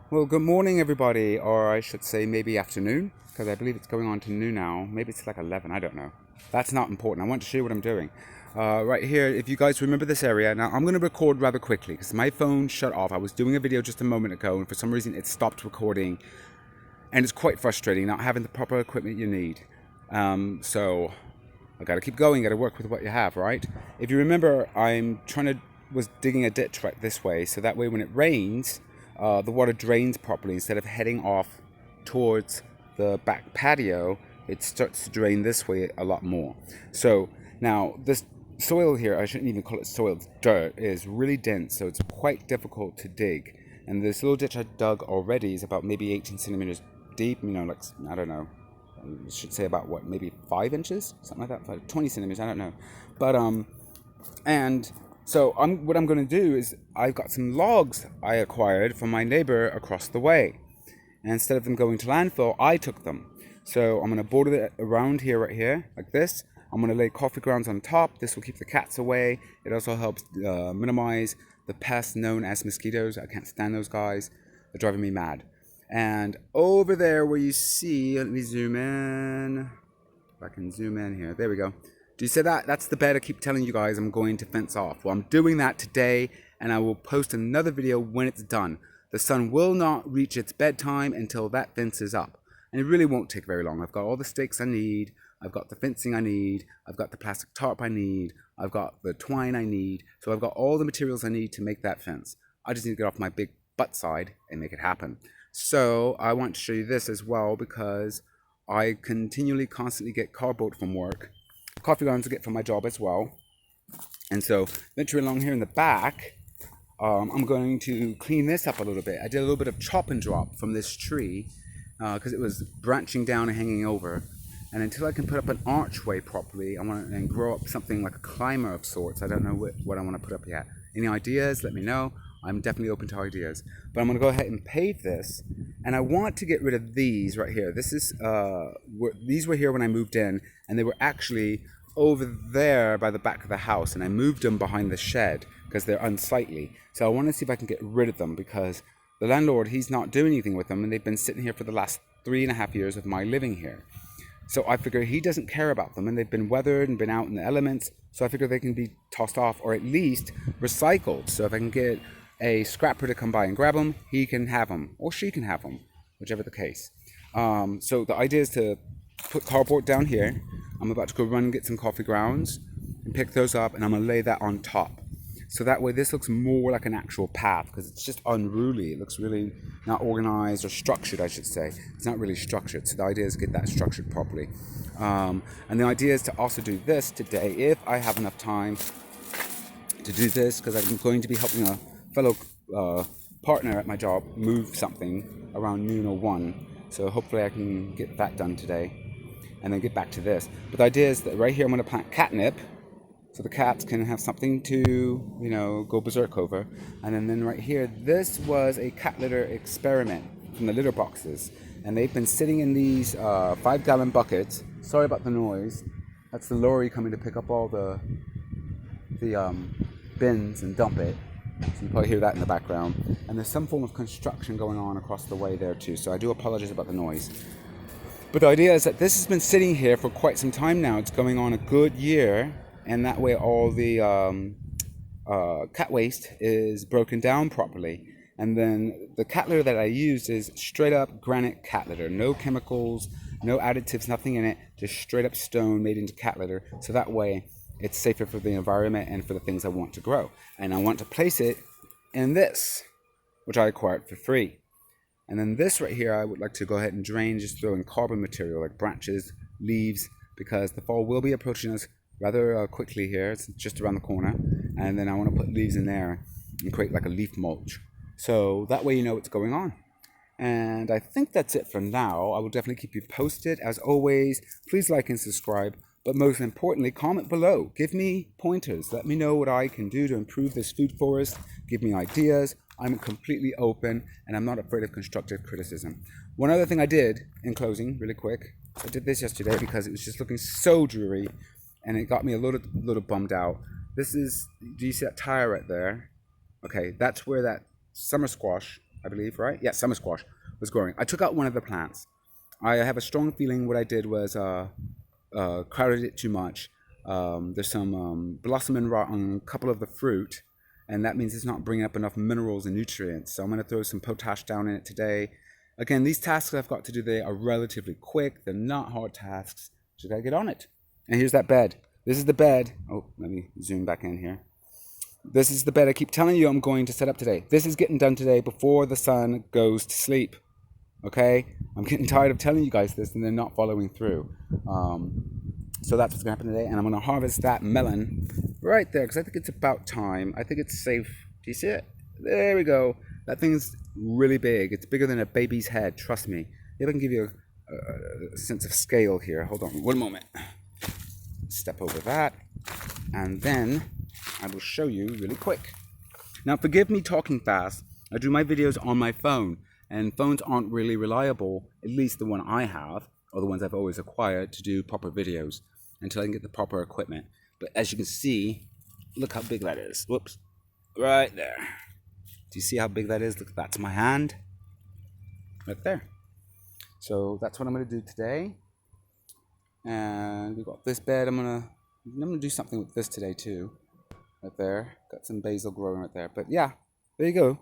Well, good morning, everybody, or I should say maybe afternoon, because I believe it's going on to noon now. Maybe it's like 11, I don't know. That's not important. I want to show you what I'm doing. Right here, if you guys remember this area, now I'm going to record rather quickly because my phone shut off. I was doing a video just a moment ago, and for some reason it stopped recording, and it's quite frustrating not having the proper equipment you need. So I got to keep going, got to work with what you have, right? If you remember, was digging a ditch right this way, so that way when it rains, the water drains properly instead of heading off towards the back patio. It starts to drain this way a lot more. So now this soil here, I shouldn't even call it soil, it's dirt, is really dense, so it's quite difficult to dig. And this little ditch I dug already is about maybe 18 centimeters deep, like, I don't know, I should say about what, maybe 5 inches, something like that, 20 centimeters, I don't know. But and so what I'm going to do is I've got some logs I acquired from my neighbor across the way, and instead of them going to landfill, I took them. So I'm going to border it around here, right here, like this. I'm going to lay coffee grounds on top. This will keep the cats away. It also helps minimize the pests known as mosquitoes. I can't stand those guys. They're driving me mad. And over there where you see, let me zoom in. If I can zoom in here. There we go. Do you see that? That's the bed I keep telling you guys I'm going to fence off. Well, I'm doing that today, and I will post another video when it's done. The sun will not reach its bedtime until that fence is up. And it really won't take very long. I've got all the stakes I need. I've got the fencing I need. I've got the plastic tarp I need. I've got the twine I need. So I've got all the materials I need to make that fence. I just need to get off my big butt side and make it happen. So I want to show you this as well because I constantly get cardboard from work. Coffee grounds I get from my job as well. And so venturing along here in the back, I'm going to clean this up a little bit. I did a little bit of chop and drop from this tree because it was branching down and hanging over. And until I can put up an archway properly, I want to grow up something like a climber of sorts. I don't know what I want to put up yet. Any ideas? Let me know. I'm definitely open to ideas. But I'm going to go ahead and pave this. And I want to get rid of these right here. These were here when I moved in, and they were actually over there by the back of the house, and I moved them behind the shed because they're unsightly. So I want to see if I can get rid of them because the landlord, he's not doing anything with them, and they've been sitting here for the last 3.5 years of my living here. So I figure he doesn't care about them, and they've been weathered and been out in the elements. So I figure they can be tossed off or at least recycled. So if I can get a scrapper to come by and grab them, he can have them, or she can have them, whichever the case. So the idea is to put cardboard down here. I'm about to go run and get some coffee grounds and pick those up, and I'm going to lay that on top. So that way this looks more like an actual path because it's just unruly. It looks really not organized or structured, I should say. It's not really structured. So the idea is to get that structured properly. And the idea is to also do this today if I have enough time to do this because I'm going to be helping a fellow partner at my job move something around noon or 1. So hopefully I can get that done today and then get back to this. But the idea is that right here I'm going to plant catnip so the cats can have something to, go berserk over. And then right here, this was a cat litter experiment from the litter boxes. And they've been sitting in these 5-gallon buckets. Sorry about the noise. That's the lorry coming to pick up all the bins and dump it. So you probably hear that in the background. And there's some form of construction going on across the way there too. So I do apologize about the noise. But the idea is that this has been sitting here for quite some time now. It's going on a good year. And that way all the cat waste is broken down properly. And then the cat litter that I use is straight up granite cat litter. No chemicals, no additives, nothing in it. Just straight up stone made into cat litter. So that way it's safer for the environment and for the things I want to grow. And I want to place it in this, which I acquired for free. And then this right here, I would like to go ahead and drain, just throw in carbon material like branches, leaves, because the fall will be approaching us rather quickly here. It's just around the corner. And then I want to put leaves in there and create like a leaf mulch. So that way you know what's going on. And I think that's it for now. I will definitely keep you posted. As always, please like and subscribe. But most importantly, comment below. Give me pointers. Let me know what I can do to improve this food forest. Give me ideas. I'm completely open, and I'm not afraid of constructive criticism. One other thing I did, in closing, really quick, I did this yesterday because it was just looking so dreary, and it got me a little bummed out. This is, do you see that tire right there? Okay, that's where that summer squash I believe, right? Yeah, summer squash was growing. I took out one of the plants. I have a strong feeling what I did was crowded it too much. There's some blossoming rot on a couple of the fruit, and that means it's not bringing up enough minerals and nutrients. So I'm going to throw some potash down in it today. Again, these tasks I've got to do today are relatively quick. They're not hard tasks. Just gotta get on it. And here's that bed. This is the bed. Oh, let me zoom back in here. This is the bed I keep telling you I'm going to set up today. This is getting done today before the sun goes to sleep. Okay? I'm getting tired of telling you guys this and they're not following through. So that's what's going to happen today. And I'm going to harvest that melon right there because I think it's about time. I think it's safe. Do you see it? There we go. That thing's really big. It's bigger than a baby's head. Trust me. Maybe I can give you a sense of scale here. Hold on 1 moment. Step over that. And then I will show you really quick. Now, forgive me talking fast. I do my videos on my phone, and phones aren't really reliable, at least the one I have, or the ones I've always acquired to do proper videos until I can get the proper equipment. But as you can see, look how big that is. Whoops. Right there. Do you see how big that is? Look, that's my hand. Right there. So that's what I'm going to do today. And we've got this bed. I'm gonna do something with this today too. Right there. Got some basil growing right there. But yeah, there you go.